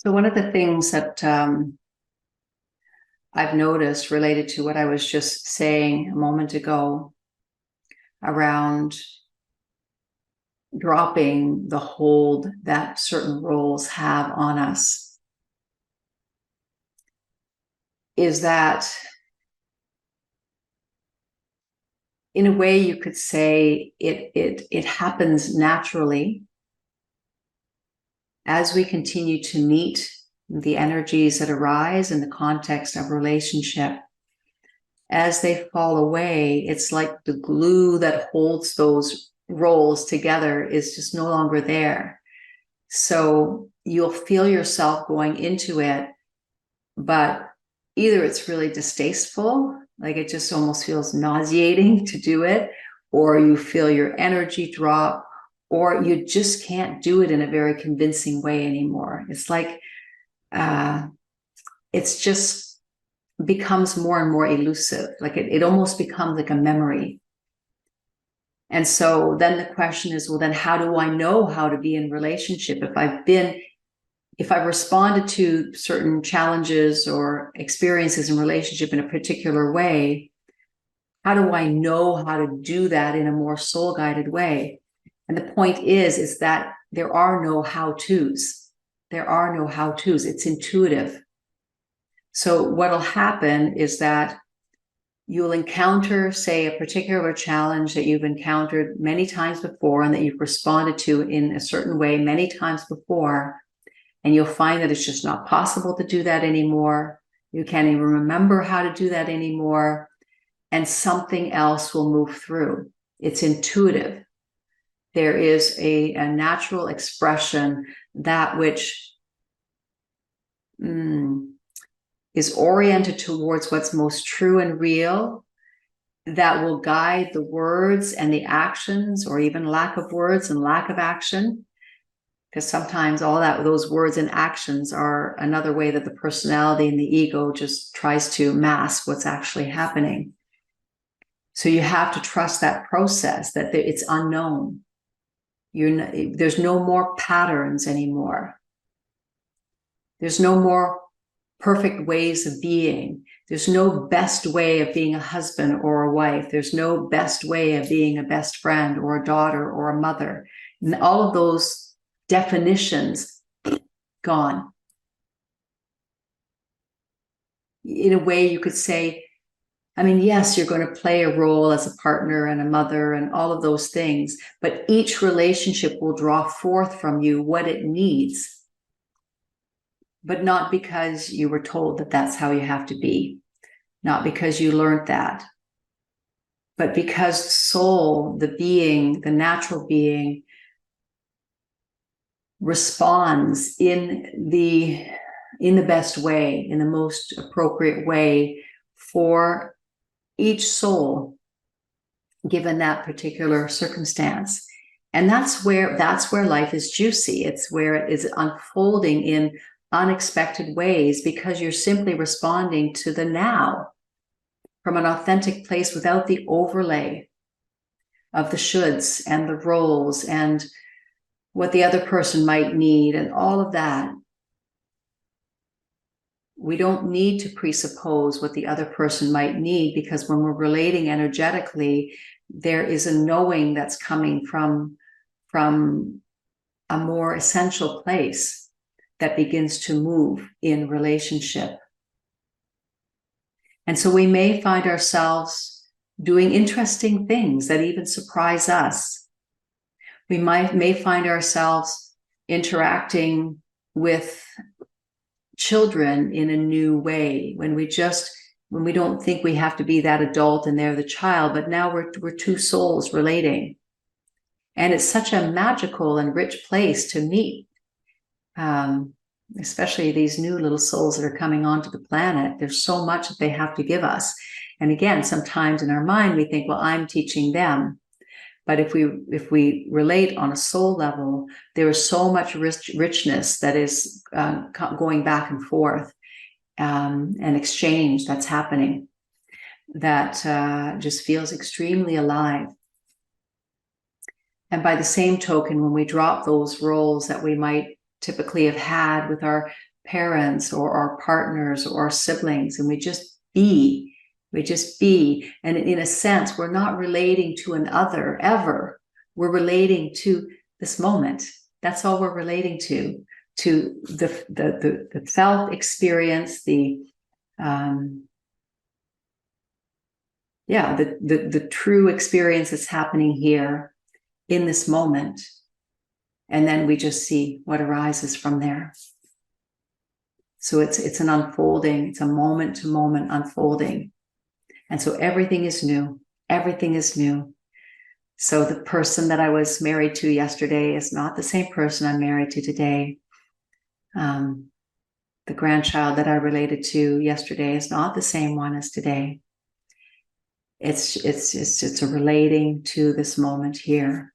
So one of the things that I've noticed related to what I was just saying a moment ago around dropping the hold that certain roles have on us is that, in a way, you could say it happens naturally as we continue to meet the energies that arise in the context of relationship. As they fall away, it's like the glue that holds those roles together is just no longer there. So you'll feel yourself going into it, but either it's really distasteful, like it just almost feels nauseating to do it, or you feel your energy drop, or you just can't do it in a very convincing way anymore. It's like it's just becomes more and more elusive. Like it almost becomes like a memory. And so then the question is, well, then how do I know how to be in relationship? If I've responded to certain challenges or experiences in relationship in a particular way, how do I know how to do that in a more soul-guided way? And the point is that there are no how-tos. There are no how-tos. It's intuitive. So what'll happen is that you'll encounter, say, a particular challenge that you've encountered many times before and that you've responded to in a certain way many times before, and you'll find that it's just not possible to do that anymore. You can't even remember how to do that anymore, and something else will move through. It's intuitive. There is a natural expression, that which is oriented towards what's most true and real, that will guide the words and the actions, or even lack of words and lack of action. Because sometimes those words and actions are another way that the personality and the ego just tries to mask what's actually happening. So you have to trust that process, that it's unknown. There's no more patterns anymore. There's no more perfect ways of being. There's no best way of being a husband or a wife. There's no best way of being a best friend or a daughter or a mother. And all of those definitions gone. In a way, you could say, yes, you're going to play a role as a partner and a mother and all of those things, but each relationship will draw forth from you what it needs, but not because you were told that that's how you have to be, not because you learned that, but because soul, the being, the natural being, responds in the best way, in the most appropriate way for each soul, given that particular circumstance. And that's where life is juicy. It's where it is unfolding in unexpected ways, because you're simply responding to the now from an authentic place without the overlay of the shoulds and the roles and what the other person might need and all of that. We don't need to presuppose what the other person might need, because when we're relating energetically, there is a knowing that's coming from a more essential place that begins to move in relationship. And so we may find ourselves doing interesting things that even surprise us. We may find ourselves interacting with children in a new way, when we don't think we have to be that adult and they're the child, but now we're two souls relating. And it's such a magical and rich place to meet, especially these new little souls that are coming onto the planet. There's so much that they have to give us. And again, sometimes in our mind, we think, well, I'm teaching them. But if we relate on a soul level, there is so much richness that is going back and forth, and exchange that's happening, that just feels extremely alive. And by the same token, when we drop those roles that we might typically have had with our parents or our partners or our siblings, and we just be. And in a sense, we're not relating to an other ever. We're relating to this moment. That's all we're relating to the felt experience, the true experience that's happening here in this moment. And then we just see what arises from there. So it's an unfolding, it's a moment to moment unfolding. And so everything is new. Everything is new. So the person that I was married to yesterday is not the same person I'm married to today. The grandchild that I related to yesterday is not the same one as today. It's a relating to this moment here.